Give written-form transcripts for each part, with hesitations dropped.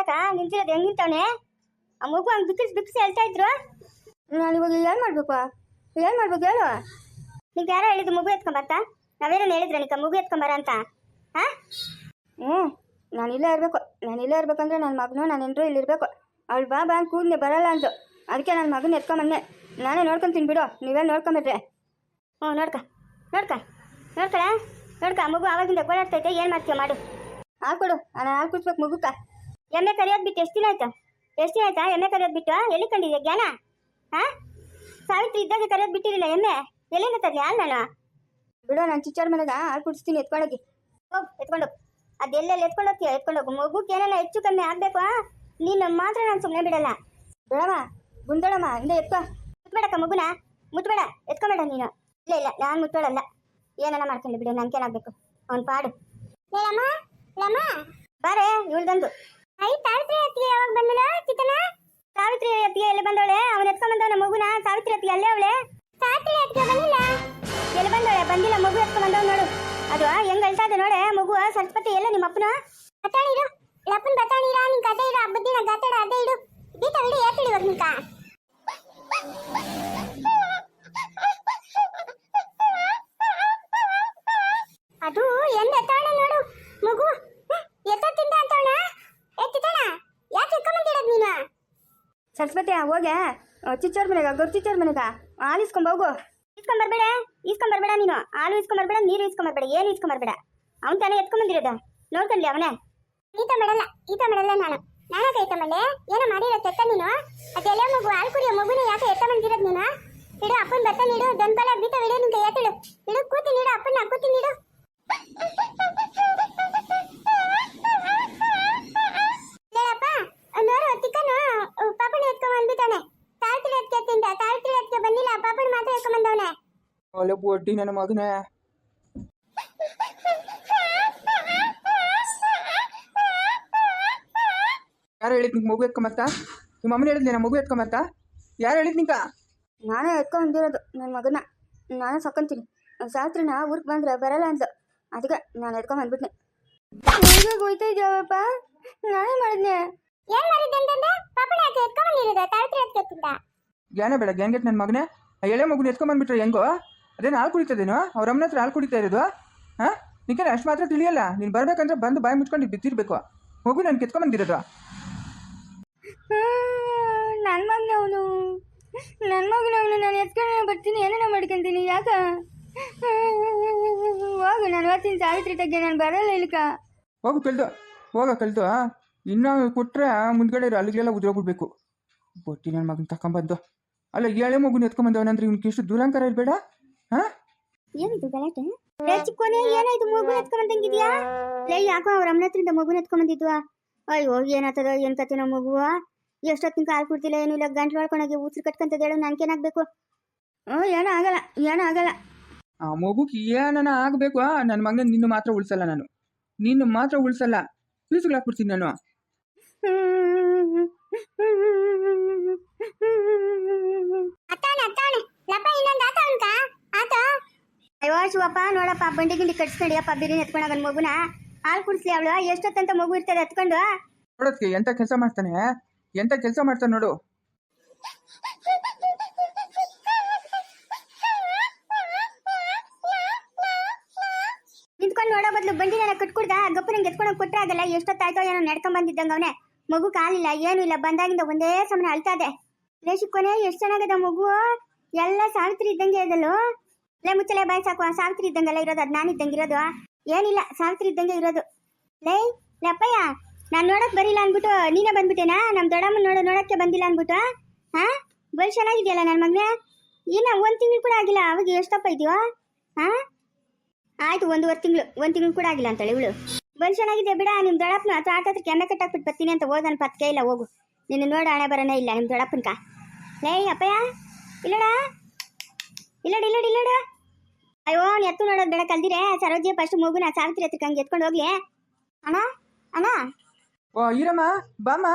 ನೋಡಕ ನಿಂತಿರೋದು ಹೆಂಗ್ ನಿಂತವನೆ. ಆ ಮಗು ಹಂಗೆ ಬಿಕ್ಕಿಸಿ ಹೇಳ್ತಾ ಇದ್ರು. ನಾನು ಇವಾಗ ಏನು ಮಾಡಬೇಕು ಹೇಳು. ನಿಂಗೆ ಯಾರೋ ಹೇಳಿದ್ದು ಮಗು ಎತ್ಕೊಂಬರ್ತ? ನಾವೇನೇನು ಹೇಳಿದ್ರೆ ನಿಕ್ಕ ಮಗು ಎತ್ಕೊಂಬರ ಅಂತ? ಹಾಂ ನಾನು ಇಲ್ಲೇ ಇರ್ಬೇಕಂದ್ರೆ ನನ್ನ ಮಗನು ನಾನು ಎಲ್ಲರೂ ಇಲ್ಲಿರ್ಬೇಕು. ಅವಳು ಬಾ ಅಂತ ಕೂದನೆ ಬರಲ್ಲ ಅಂತು. ಅದಕ್ಕೆ ನನ್ನ ಮಗನ ಎತ್ಕೊಂಬಂದೆ. ನಾನೇ ನೋಡ್ಕೊಂತೀನಿ ಬಿಡು, ನೀವೇ ನೋಡ್ಕೊಂಬಿಟ್ರೆ. ಹ್ಞೂ ನೋಡ್ಕ ಮಗು ಆವಾಗಿಂದ ಓಡಾಡ್ತೈತೆ. ಏನು ಮಾಡ್ತೀಯ ಮಾಡು. ಹಾಲು ಕೊಡು, ನಾನು ಹಾಲು ಕುಡಿಸ್ಬೇಕು ಮಗುಕ್ಕ. ಎಮ್ಮೆ ಕರಿಯೋದು ಬಿಟ್ಟು ಎಷ್ಟು ದಿನ ಆಯ್ತಾ ಎಮ್ಮೆ ಕರಿಯೋದು ಬಿಟ್ಟು? ಎಲ್ಲಿ ಕಂಡಿದ್ಯಾ ಜ್ಞಾನ? ಹಾಂ ಸಾವಿತ್ರಿ ಇದ್ದಾಗ ಕರಿಯೋದು ಬಿಟ್ಟಿರಲಿಲ್ಲ ಎಮ್ಮೆ. ಎಲ್ಲಿಂದ ತರಲಿ ಹಾಲು ನಾನು? ಬಿಡು, ನಾನು ಚಿಚ್ಚರ ಮನೆಗೆ ಹಾಲು ಕುಡಿಸ್ತೀನಿ, ಎತ್ಕೊಂಡೋಗಿ. ಹೋಗಿ ಎತ್ಕೊಂಡೋಗಿ. ಅದೆಲ್ಲೆಲ್ಲಿ ಎತ್ಕೊಂಡೋಗಿ ಮಗುಕ್ಕೆ ಏನೆಲ್ಲ ಹೆಚ್ಚು ಕಮ್ಮಿ ಆಗಬೇಕು. ನೀನು ಮಾತ್ರ ನಾನು ಸುಮ್ಮನೆ ಬಿಡಲ್ಲ. ಬಿಡಮ್ಮ ಗುಂದಳಮ್ಮ ಹಿಂದೆ ಎತ್ಕೊ. ಮುಟ್ಬೇಡಕ್ಕ ಮಗುನ, ಮುಟ್ಬೇಡ, ಎತ್ಕೊಂಬೇಡ ನೀನು. ಇಲ್ಲ ನಾನು ಮುಟ್ಟೋಳಲ್ಲ. ಏನೆಲ್ಲ ಮಾಡ್ಕೊಂಡು ಬಿಡು, ನನ್ಗೇನಾಗಬೇಕು. ಅವ್ನು ಪಾಡು. ಬಾರೆ ಇವಳ್ದಂದು. ಸಾವಿತ್ರಿ ಅತ್ತಿಗೆ ಯಾವಾಗ ಬಂದಳ ಚಿಕ್ಕನ? ಸಾವಿತ್ರಿ ಅತ್ತಿಗೆ ಎಲ್ಲಿ ಬಂದವಳೆ? ಅವನು ಎತ್ಕೊಂಡ್ಬಂದವನ ಮಗುನ. ಸಾವಿತ್ರಿ ಅತ್ತಿಗೆ ಅಲ್ಲೇ ಅವಳೆ. ಸಾವಿತ್ರಿ ಅತ್ತಿಗೆ ಬಂದಿಲ್ಲ. ಎಲ್ಲಿ ಬಂದವಳೆ? ಬಂದಿಲ್ಲ. ಮಗು ಎತ್ಕೊಂಡ್ಬಂದವ್ ನೋಡು. ಅದು ಹೆಂಗ್ ಹೇಳ್ತಾ ಇದೆ ನೋಡೆ ಮಗು. ಸರಸ್ವತಿ ಎಲ್ಲ ನಿಮ್ಮ ಅಪ್ಪನ ಬತಾಣಿರು. ಅಪ್ಪನ ಬತಾಣಿರ ನಿನ್ ಕತೆ ಇರೋ ಹಬ್ಬದಿನ ಗಾತಾಡ ಅದೇ ಇಡು. ಗೀತ ಇಡು ಏತಿಡಿ ಇವಾಗ ನಿಂಕ. ಅದು ಎಂದ ಎತ್ತಾವಣ ನೋಡು ಮಗು. ಎತ್ತಿಂದ ಅಂತವಣ ಎತ್ತಿತಾನ. ಯಾಕೆ ಎತ್ಕೊಂಬಂದಿರೋದು ನೀನು? ಸರಸ್ವತಿ ಹೋಗೆ ಚಿಚ್ಚೋರ್ ಮನೆಗ ಗೌರ್ ಚಿಚ್ಚೋರ್ ಮನೆಗ ಹಾಲು ಇಸ್ಕೊಂಬೋಗು. ಇಸ್ಕೊಂಬರ್ಬೇಡ ನೀನು. ಹಾಲು ಇಸ್ಕೊಂಬರ್ಬೇಡ, ನೀರು ಇಸ್ಕೊಂಬರ್ಬೇಡ, ಏನು ಇಸ್ಕೊಂಬರ್ಬೇಡ. ಅವ್ನು ತಾನೇ ಎತ್ಕೊಂಬಂದಿರೋದ. ನೋಡ್ಕೊಂಡ್ಲಿ ಅವನೇ. ಈತ ಮಾಡಲ್ಲ ನಾನು ಕೈತ ಮಾಡಲೆ. ಏನೋ ಮಾಡಿರೋ ತೆತ್ತ ನೀನು. ಅದೆಲ್ಲ ಮಗು ಹಾಲು ಕುಡಿಯೋ ಮಗುನ ಯಾಕೆ ಎತ್ತಮಂದಿರೋದು ನೀನು? ಇಡು ಅಪ್ಪನ ಬತ್ತ ನೀಡು. ದೊಂಬಲ ಬೀತ ಇಡು ನಿಂಗೆ ಎತ್ತಿಡು. ಇಡು ಕೂತಿ ನೀಡು ಅಪ್ಪನ ಕೂತಿ ನೀಡು. ಲೇಪ್ಪ ನೋಡು ತಿಕ್ಕನು ಪಾಪನ ಎತ್ಕೊಂಡ್ಬಂದ್ಬಿಟ್ಟಾನೆ. ಸಾವಿತ್ರಿ ಎತ್ಕೆ ಬಂದಿಲ್ಲ. ಪಾಪನ ಮಾತ್ರ ಎತ್ಕೊಂಡ್ಬಂದವನೆ. ಅಲ್ಲ ಬೊಡ್ಡಿ ನನ್ನ ಮಗನೇ. ಯಾರು ಹೇಳಿದ್ ನಿಂಗೆ ಮಗು ಎತ್ಕೊಂಬತ್ತ? ನಿಮ್ಮ ಅಮ್ಮನ ಹೇಳಿದ್ಲಿ ನಮ್ಮ ಮಗು ಎತ್ಕೊಂಬತ್ತ? ಯಾರು ಹೇಳಿದ್ ನಿಂಕ? ನಾನೇ ಎತ್ಕೊಂಡ್ಬಂದಿರೋದು ನನ್ನ ಮಗನ. ನಾನೇ ಸಕ್ಕಂತೀನಿ. ಸಾವಿತ್ರಿನ ಊರಿಗೆ ಬಂದ್ರೆ ಬರಲ್ಲ ಅಂತ ಅದಕ್ಕೆ ನಾನು ಎತ್ಕೊಂಡ್ಬಂದ್ಬಿಟ್ನೆ. ಈಗ ಹೋಯ್ತಾ ಇದ್ಯಾವಪ್ಪ, ನಾನೇ ಮಾಡಿದ್ನೆ. ಏನ್ ಮಾಡಿದ್ದೆ ಅಂತಂದ್ರೆ ಪಾಪನ ಯಾಕೆ ಎತ್ಕೊಂಡ್ಬಂದಿರೋದ? ಸಾವಿತ್ರಿ ಎತ್ಕೊತ್ತಿದ್ದ. ಜ್ಞಾನ ಬೇಡ ಗ್ಯಾಂಗೆಟ್ ನನ್ನ ಮಗನೇ. ಎಳೆ ಮಗುನ ಎತ್ಕೊಂಡ್ಬಂದ್ಬಿಟ್ರೆ ಹೆಂಗೋ? ಅದೇನು ಹಾಲು ಕುಡಿತದೇನೋ? ಅವ್ರ ಅಮ್ಮನ ಹತ್ರ ಹಾಲು ಕುಡಿತಾ ಇರೋದು? ಹಾಂ ನಿಂಗೆ ಅಷ್ಟು ಮಾತ್ರ ತಿಳಿಯಲ್ಲ. ನೀನು ಬರ್ಬೇಕಂದ್ರೆ ಬಂದು ಬಾಯಿ ಮುಚ್ಕೊಂಡು ಬಿದ್ದಿರ್ಬೇಕು. ಮಗು ನಾನು ಕೆತ್ಕೊಂಡ್ಬಂದಿರೋದು. ನನ್ನ ಮಗನವನು ನಾನು ಎತ್ಕೊಂಡು ಬರ್ತೀನಿ, ಏನೇನೋ ಮಾಡ್ಕೊಂತೀನಿ. ಯಾಕ ಹೋಗು, ನಾನು ಓದ್ತೀನಿ ಸಾವಿತ್ರಿ ತಗ್ಗೆ. ನಾನು ಬರಲ್ಲ ಇಲ್ಕ. ಹೋಗು ಕಳ್ದು ಇನ್ನೂ ಕೊಟ್ಟರೆ ಮುಂದ್ಗಡೆ ಅಲ್ಲಿಗೆಲ್ಲ ಉದ್ರೋಗ್ಬಿಡ್ಬೇಕು. ಬೊಟ್ಟಿ ನನ್ನ ಮಗನ ತಗೊಂಬಂದು ಅಲ್ಲ ಎಳೆ ಮಗುನ ಎತ್ಕೊಂಬಂದವನಂದ್ರೆ ಇವ್ನಿಗೆ ಎಷ್ಟು ದೂರಾಂಕರ ಇರಬೇಡ. ಹಾಂ ಏನಿದು ಗಲಾಟೆ? ಚಿಕ್ಕೋನೆ ಏನಾಯ್ತು? ಮಗು ಎತ್ಕೊಂಬಂದಂಗಿದ್ಯಾ? ಲೈ ಯಾಕೋ ಅವ್ರ ಅಮ್ಮನ ಹತ್ರಿಂದ ಮಗುನ ಎತ್ಕೊಂಬಂದಿದ್ವಾ? ಅಯ್ಯೋ ಏನಾಗ್ತದ ಏನ್ ಕತೆ ನಮ್ಮ ಮಗುವ. ಎಷ್ಟೊತ್ತಿನ ಕಾಲು ಕೊಡ್ತಿಲ್ಲ, ಏನು ಇಲ್ಲ. ಗಂಟ್ಲು ಹೊಡ್ಕೊಂಡೋಗಿ ಉಸಿರು ಕಟ್ಕೊಂತದ ಹೇಳು. ನನ್ಗೇನಾಗಬೇಕು? ಏನೂ ಆಗಲ್ಲ. ಆ ಮಗುಗೆ ಏನನ ಆಗಬೇಕು. ನನ್ನ ಮಗನ ನಿನ್ನ ಮಾತ್ರ ಉಳಿಸಲ್ಲ ನಾನು. ನಿನ್ನ ಮಾತ್ರ ಉಳಿಸಲ್ಲ. ಫೀಸ್ಗಳು ಹಾಕ್ಬಿಡ್ತೀನಿ ನಾನು. ಅಯ್ಯೋ ಶಿವಪ್ಪ ನೋಡಪ್ಪ, ಬಂಡಿ ಗಿಂಡಿ ಕಟ್ಸ್ಕೊಂಡಿಯಪ್ಪ. ಬಿರಿಯಾನಿ ಎತ್ಕೊಂಡಾಗ ಮಗುನ ಹಾಲು ಕುಡಿಸ್ಲಿ ಅವಳು. ಎಷ್ಟೊತ್ತಂತ ಮಗು ಇರ್ತದೆ ಎತ್ಕೊಂಡು. ನೋಡೋದಕ್ಕೆ ಎಂತ ಕೆಲಸ ಮಾಡ್ತಾನೆ ನೋಡು. ನಿಂತ್ಕೊಂಡು ನೋಡೋ ಬದಲು ಬಂಡಿ ನಾನು ಕಟ್ಕೊಡ್ದ ಗಪ್ಪು ನಂಗೆ ಎತ್ಕೊಂಡೋಗಿ ಕೊಟ್ಟರೆ ಆಗಲ್ಲ. ಎಷ್ಟೊತ್ತಾಯ್ತೋ ಏನೋ ನಡ್ಕೊಂಡ್ ಬಂದಿದ್ದಂಗ ಅವನೇ. ಮಗು ಕಾಲಿಲ್ಲ, ಏನೂ ಇಲ್ಲ. ಬಂದಾಗಿಂದ ಒಂದೇ ಸಮನೆ ಅಳ್ತಾ ಇದೆ. ಲೇಶಿಕ್ಕೋನೆ ಎಷ್ಟು ಚೆನ್ನಾಗದ ಮಗು. ಎಲ್ಲ ಸಾವಿತ್ರಿ ಇದ್ದಂಗೆ ಇದಲ್ಲೋ. ಲೇ ಮುಚ್ಚಲೆ ಬಾಯ್ ಸಾಕು. ಸಾವಿತ್ರಿ ಇದ್ದಂಗೆಲ್ಲ ಇರೋದು. ಅದು ನಾನು ಇದ್ದಂಗೆ ಇರೋದು ಏನಿಲ್ಲ. ಸಾವಿತ್ರಿ ಇದ್ದಂಗೆ ಇರೋದು. ಲೇ ಅಪ್ಪಯ್ಯ, ನಾನು ನೋಡಕ್ ಬರಿಲ್ಲ ಅನ್ಬಿಟ್ಟು ನೀನೇ ಬಂದ್ಬಿಟ್ಟೇನಾ? ನಮ್ಮ ದೊಡ್ಡಮ್ಮ ನೋಡಕ್ಕೆ ಬಂದಿಲ್ಲ ಅನ್ಬಿಟ್ಟು. ಹಾಂ ಬಲ್ ಚೆನ್ನಾಗಿದೆಯಲ್ಲ ನನ್ನ ಮಗನೇ. ಇನ್ನ 1 ತಿಂಗಳು ಕೂಡ ಆಗಿಲ್ಲ. ಅವಾಗ ಎಷ್ಟಪ್ಪ ಇದೆಯೋ? ಹಾಂ ಆಯ್ತು, 1 ತಿಂಗಳು ಕೂಡ ಆಗಿಲ್ಲ ಅಂತಾಳೆ ಇವಳು. ಬಲ್ ಚೆನ್ನಾಗಿದೆ ಬಿಡ. ನಿಮ್ಮ ದೊಡ್ಡಪ್ಪನ ಅಥವಾ ಆಟ ಹತ್ರ ಕೆಮ್ಮೆ ಕಟ್ಟಾಕ್ಬಿಟ್ಟು ಬರ್ತೀನಿ ಅಂತ ಹೋದ. ನನ್ನ ಪತ್ಕೆ ಇಲ್ಲ. ಹೋಗು, ನಿನ್ನ ನೋಡ ಹಣೆ ಬರೋನೇ ಇಲ್ಲ ನಿಮ್ಮ ದೊಡ್ಡಪ್ಪನ್ಕ. ಲೇ ಅಪ್ಪಯ್ಯ ಇಲ್ಲಡ. ಅಯ್ಯೋ ಎತ್ತು ನೋಡೋದು ಬೇಡ. ಕಲ್ದಿರೆ ಸರೋಜಿಯ ಫಸ್ಟ್ ಮಗುನ ಸಾವಿತ್ರಿ ಹತ್ರಕ್ಕೆ ಹಂಗೆ ಎತ್ಕೊಂಡು ಹೋಗ್ಲಿ. ಅಣ್ಣ ಓ ಈರಮ್ಮ ಬಾಮ್ಮ.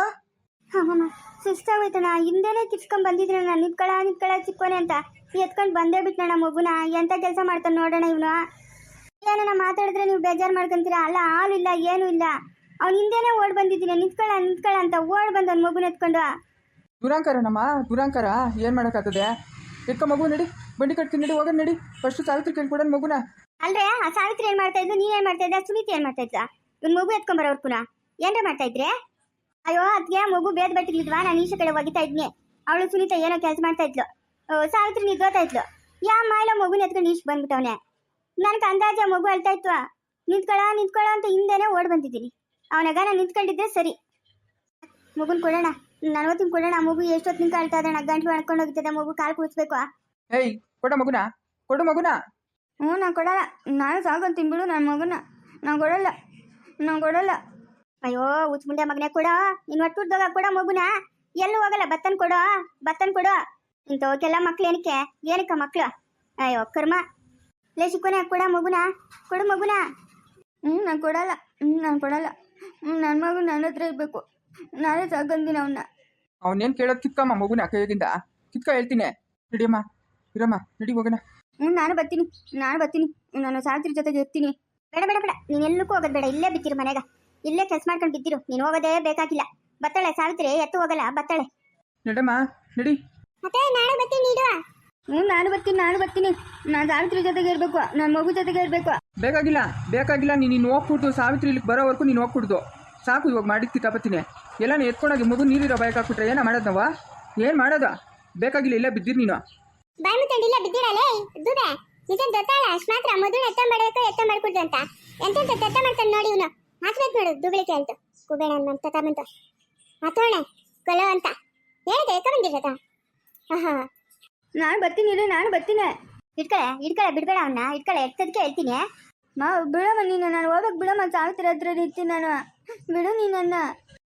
ಹಾಂ ಸುಸ್ತಾಗೋಯ್ತಣ್ಣ. ಹಿಂದೆನೇ ಕಿಸ್ಕೊಂಡ್ ಬಂದಿದ್ರೆ ನಾನು ನಿತ್ಕೊಳ ಚಿಕ್ಕೋನೆ ಅಂತ ಎತ್ಕೊಂಡು ಬಂದೇ ಬಿಟ್ಟಣ ಮಗುನ. ಎಂತ ಕೆಲಸ ಮಾಡ್ತಾನೆ ನೋಡೋಣ ಇವನು. ಏನಣ್ಣ ಮಾತಾಡಿದ್ರೆ ನೀವು ಬೇಜಾರು ಮಾಡ್ಕೊಂತೀರಾ? ಅಲ್ಲ ಹಾಲು ಇಲ್ಲ, ಏನೂ ಇಲ್ಲ. ಅವ್ನ ಹಿಂದೆನೇ ಓಡ್ ಬಂದಿದ್ದೀನಿ, ನಿಂತ್ಕೊಳ್ಳ ಅಂತ ಓಡ್ ಬಂದು ಅವ್ನ ಮಗುನ ಎತ್ಕೊಂಡು. ದುರಾಂಕಾರನಮ್ಮ, ದುರಾಂಕಾರ. ಏನು ಮಾಡೋಕ್ಕಾಗ್ತದೆ? ಎತ್ಕೊ ಮಗು ನಡಿ, ಬಂಡಿ ಕಟ್ತೀನಿ ನಡಿ, ಹೋಗೋಣ ನಡಿ. ಫಸ್ಟ್ ಸಾವಿತ್ರಿ ಕೇಳ್ಕೊಡೋಣ ಮಗುನ. ಅಲ್ರೇ ಆ ಸಾವಿತ್ರಿ ಏನ್ ಮಾಡ್ತಾ ಇದ್ಲು, ನೀನ್ ಏನ್ ಮಾಡ್ತಾ ಇದ್ದ, ಸುನೀತಿ ಏನ್ ಮಾಡ್ತಾ ಇದ್ದ? ಇವ್ನ ಮಗು ಎತ್ಕೊಂಬರೋರ್ ಪುನಃ ಏನ್ರ ಮಾಡ್ತಾ ಇದ್ರಿ? ಅಯ್ಯೋ ಅದ್ಗೆ ಮಗು ಬೇದ್ ಬಟ್ಟಿದ್ವಾ, ನಾನು ಈಶ ಕಡೆ ಒಗಿತಾ ಇದ್ನಿ. ಅವಳು ಸುನೀತಾ ಏನೋ ಕೆಲಸ ಮಾಡ್ತಾ ಇದ್ಲು, ಸಾವಿತ್ರಿ ನಿದ್ದೋತಾ ಇದ್ಲು. ಯಾ ಮಾಯಿಲ ಮಗುನ ಎತ್ಕೊಂಡು ಈಶ್ ಬಂದ್ಬಿಟ್ಟವನೆ. ನನ್ಗೆ ಅಂದಾಜ ಮಗು ಅಳ್ತಾ ಇತ್ತು, ನಿಂತ್ಕೊಳ್ಳ ಅಂತ ಹಿಂದೆನೆ ಓಡ್ ಬಂದಿದ್ದೀನಿ. ಅವನಾಗ ನಾನು ನಿಂತ್ಕೊಂಡಿದ್ದೆ ಸರಿ. ಮಗುನ್ ಕೊಡೋಣ, 40 ಕೊಡೋಣ. ಮಗು ಎಷ್ಟೊತ್ತು ನಿಂತ ಅಳ್ತಾ ಇದ್ದಾನ, ಗಂಟ್ಲು ಅಣ್ಕೊಂಡು ಹೋಗ್ತದೆ. ಮಗು ಕಾಲು ಕೂರಿಸ್ಬೇಕು. ಏಯ್ ಕೊಡ ಮಗುನ, ಕೊಡು ಮಗುನ. ಹ್ಞೂ ನಾನು ಕೊಡಲ್ಲ, ನಾನು ಸಾಕೊಂತೀನಿ ಬಿಡು ನನ್ನ ಮಗನ. ನಾನು ಕೊಡಲ್ಲ. ಅಯ್ಯೋ ಉಚ್ ಮುಂಡೆ ಮಗನೇ, ಕೊಡೋ. ಇನ್ನು ಒಟ್ಟುಡ್ದಾಗ ಕೊಡೋ ಮಗುನ. ಎಲ್ಲೂ ಹೋಗಲ್ಲ, ಬತ್ತನ್ ಕೊಡೋ. ಇಂಥವಕ್ಕೆಲ್ಲ ಮಕ್ಳು ಏನಕ್ಕ ಮಕ್ಳು? ಅಯ್ಯೋ ಕರ್ಮ. ಲೇ ಶಿಕ್ಕೋನೆ, ಕೊಡ ಮಗುನ, ಕೊಡು ಮಗುನ. ನಾನು ಕೊಡಲ್ಲ. ನನ್ನ ಮಗು ನನ್ನ ಹತ್ರ ಇರಬೇಕು. ನಾನೇ ಸಾಕೊಂತೀನಿ ಅವನ್ನ. ಅವನೇನು ಕೇಳೋದು? ಕಿತ್ಕಮ್ಮ ಮಗುನ ಕೈಯಾಗಿಂದ, ಕಿತ್ಕ ಹೇಳ್ತೀನಿ. ನಡಿಯಮ್ಮ, ಇರಮ್ಮ, ನಡಿ ಹೋಗೋಣ. ನಾನು ಬರ್ತೀನಿ. ನಾನು ಸಾವಿತ್ರಿ ಜೊತೆಗೆ ಇರ್ತೀನಿ. ಬೇಡ, ನೀನು ಎಲ್ಲಕ್ಕೂ ಹೋಗೋದು ಬೇಡ. ಇಲ್ಲೇ ಬಿತ್ತಿರು ಮನೆಗ, ಇಲ್ಲೇ ಕೆಲಸ ಮಾಡ್ಕೊಂಡು ಬಿದ್ದಿರು. ನೀನು ಹೋಗೋದೇ ಬೇಕಾಗಿಲ್ಲ. ಬತ್ತಾಳೆ ಸಾವಿತ್ರಿ, ಎತ್ತು ಹೋಗಲ್ಲ, ಬತ್ತಾಳೆ. ನಡಮ್ಮ, ನಡಿ. ಮತ್ತೆ ನಾಳೆ ಬರ್ತೀನಿ ನೀಡುವ. ನಾನು ಬರ್ತೀನಿ. ನಾನು ಸಾವಿತ್ರಿ ಜೊತೆಗೆ ಇರಬೇಕು, ನನ್ನ ಮಗು ಜೊತೆಗೆ ಇರಬೇಕು. ಬೇಕಾಗಿಲ್ಲ. ನೀನು ಹೋಗ್ಬಿಡ್ದು, ಸಾವಿತ್ರಿ ಇಲ್ಲಿಗೆ ಬರೋವರೆಗೂ ನೀನು ಹೋಗ್ಬಿಡ್ದು. ಸಾಕು, ಇವಾಗ ಮಾಡಿದ್ ಕಿತ್ತಾಪತ್ತೀನಿ. ಎಲ್ಲಾನು ಎತ್ಕೊಂಡೋಗಿ ಮಗು ನೀರಿರೋ ಬಯಕ್ ಹಾಕ್ಬಿಟ್ರೆ ಏನೋ ಮಾಡೋದು ನಾವು? ಏನು ಮಾಡೋದು? ಬೇಕಾಗಿಲ್ಲ, ಇಲ್ಲೇ ಬಿದ್ದಿರು ನೀನು. ಬಾಯಿ ಮುತ್ತಂಡಿಲ್ಲ ಬಿದ್ದಿಡಲೇ ದುಡೆ. ನಿಜ ಗೊತ್ತಾಳ ಅಷ್ಟು ಮಾತ್ರ. ಮದುವೆ ಎತ್ತ ಮಾಡ್ಕೊಡ್ದು ಅಂತ ಎಂತ ತೆತ್ತ ಮಾಡ್ತಾನೆ ನೋಡಿ ಇವನು. ಹಾಕ್ಬೇಕು ನೋಡು ದುಗಳಿಕೆ ಅಂತ. ಕುಬೇಣ ಅಂತ ತಗೊಂತ ಮಾತೋಣೆ ಕೊಲೋ ಅಂತ ಹೇಳಿದೆ. ಎತ್ತ ಬಂದಿರತ್ತ. ನಾನು ಬರ್ತೀನಿ. ಇಟ್ಕಳೆ ಬಿಡ್ಬೇಡ ಅವನ್ನ. ಎತ್ತದಕ್ಕೆ ಹೇಳ್ತೀನಿ. ಬಿಡಮ್ಮ ನೀನು, ನಾನು ಹೋಗ್ಬೇಕು ಬಿಡಮ್ಮ. ಸಾವಿತ್ರಿ ಹತ್ರ ಇರ್ತೀನಿ ನಾನು. ಬಿಡು ನೀನನ್ನ.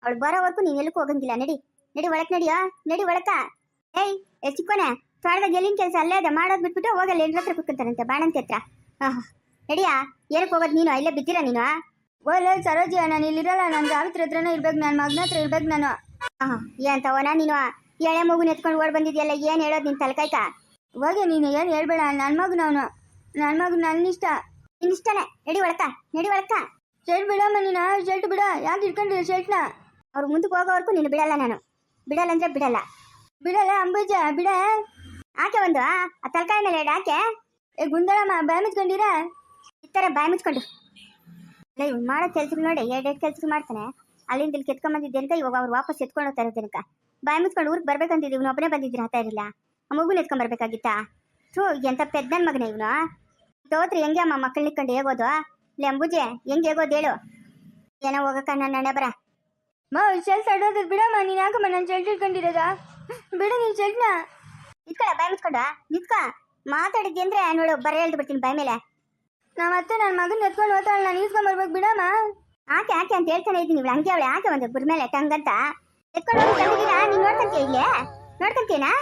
ಅವಳು ಬರೋವರೆಗೂ ನೀನು ಎಲ್ಲಕ್ಕೂ ಹೋಗಂಗಿಲ್ಲ. ನಡಿ ಒಳಕ್ ನಡಿಯೋ, ನಡಿ ಒಳಕ. ಏಯ್ ಚಿಕ್ಕೋನೆ, ತೋಟದಾಗ ಎಲ್ಲಿನ ಕೆಲಸ ಅಲ್ಲೇ ಅದ ಮಾಡೋದು ಬಿಟ್ಬಿಟ್ಟು ಹೋಗಲ್ಲ. ಎಂಟ್ರ ಹತ್ರ ಕುತ್ಕೊಂತಾರಂತೆ ಬಾಣಂತಿ ಹತ್ರ. ನಡಿಯಾ, ಏನಕ್ಕೆ ಹೋಗೋದು ನೀನು? ಇಲ್ಲೇ ಬಿದ್ದಿರ ನೀನು. ಓಲೆ ಸರೋಜಿ, ನಾನು ಇಲ್ಲಿರಲ್ಲ. ನಾನು ಸಾವಿತ್ರಿ ಹತ್ರನೇ ಇರ್ಬೇಕು, ನನ್ನ ಮಗನ ಹತ್ರ ಇರ್ಬೇಕು ನಾನು. ಏನಂತವನ ನೀನು? ಎಳೆ ಮಗುನ ಎತ್ಕೊಂಡು ಓಡ್ ಬಂದಿದ್ಯಲ್ಲ, ಏನು ಹೇಳೋದು ನಿನ್ ತಲೆಕಾಯ್ಕ? ಹೋಗಿ ನೀನು ಏನು ಹೇಳ್ಬೇಡ. ನನ್ನ ಮಗನವನು, ನನ್ನ ಮಗು ನನ್ನ ಇಷ್ಟ. ನಿನ್ ಇಷ್ಟನೇ. ನಡಿ ಒಳಕ. ಶರ್ಟ್ ಬಿಡಮ್ಮ ನೀನು. ಶರ್ಟ್ ಬಿಡ. ಯಾಕೆ ಇಟ್ಕೊಂಡಿರ ಶರ್ಟ್ನ? ಅವ್ರು ಮುಂದಕ್ಕೆ ಹೋಗೋವರೆಗೂ ನೀನು ಬಿಡಲ್ಲ. ನಾನು ಬಿಡಲ್ಲ ಅಂದ್ರೆ ಬಿಡಲ್ಲ ಅಂಬುಜ, ಬಿಡ. ಆಕೆ ಒಂದು ಆ ತಲಕಾಯಿ ಮೇಲೆ ಆಕೆ ಗುಂದಳಮ್ಮ, ಬಾಯ್ ಮುಚ್ಕೊಂಡಿರ ಈ ಥರ ಬಾಯಿ ಮುಚ್ಕೊಂಡು. ಇಲ್ಲ ಇವ್ನು ಮಾಡೋ ಕೆಲ್ಸಗಳು ನೋಡಿ, ಎರಡೆರಡು ಕೆಲ್ಸಗಳು ಮಾಡ್ತಾನೆ. ಅಲ್ಲಿಂದ ಇಲ್ಲಿ ಕೆತ್ಕೊಂಬಂದಿದ್ದೆ ಅಂತ ಇವಾಗ ಅವ್ರು ವಾಪಸ್ ಎತ್ಕೊಂಡು ಹೋಗ್ತಾರೆ ತನಕ. ಬಾಯಿ ಮುಚ್ಕೊಂಡು ಊರಿಗೆ ಬರ್ಬೇಕಂತಿದ್ದೆ. ಇವನು ಒಬ್ಬನೇ ಬಂದಿದ್ರೆ ಆತ ಇರಲಿಲ್ಲ. ಆ ಮಗುನ ಎತ್ಕೊಂಡ್ಬರ್ಬೇಕಾಗಿತ್ತಾ? ಎಂತ ಪೆದ್ದನ್ ಮಗನ ಇವನು. ತೋತ್ರಿ ಹೆಂಗೆ ಅಮ್ಮ ಮಕ್ಕಳನ್ನ ಇಟ್ಕೊಂಡು ಹೇಗೋದು? ಇಲ್ಲ ಅಂಬುಜೆ, ಹೆಂಗೆ ಹೇಗೋದು ಹೇಳು? ಏನೋ ಹೋಗಕ್ಕ ನನ್ನ ಹಣೆ ಬರ. ಶೆಲ್ಟ್ ಅಡೋದು ಬಿಡಮ್ಮ. ನೀನು ಯಾಕಮ್ಮ ನಾನು ಶೆಲ್ಟ್ ಇಟ್ಕೊಂಡಿರೋದ? ಬಿಡು ನೀನು ಶೆಲ್ಟ್ನ. ನಿತ್ಕೊಳ ಬಾಯಿ ಮುಚ್ಕೊಂಡ ನಿತ್ಕ. ಮಾತಾಡಿದ್ದೆ ಅಂದ್ರೆ ನೋಡು ಬರ ಹೇಳ್ದು ಬಿಡ್ತೀನಿ ಬಾಯಿ ಮೇಲೆ. ಮತ್ತೆ ನನ್ನ ಮಗನ ಎತ್ಕೊಂಡು ಹೋಗ್ತಾಳೆ, ನಾನು ಈಸ್ಕೊಂಬರ್ಬೇಕು ಬಿಡಮ್ಮ. ಆಕೆ ಅಂತ ಹೇಳ್ತಾನೆ ಇದ್ದೀನಿ. ಇವಳು ಹಂಗೆ ಅವಳೆ ಆಕೆ ಒಂದು ಗುರ್ ಮೇಲೆ ಟಂಗಂತ ಎತ್ಕೊಂಡು ಹೋಗಿ ತಂದಿದ್ದೀರಾ? ನೀನು ನೋಡ್ಕೊಂತೀಯ? ಇಲ್ಲೇ ನೋಡ್ಕೊಂತೀನಾ?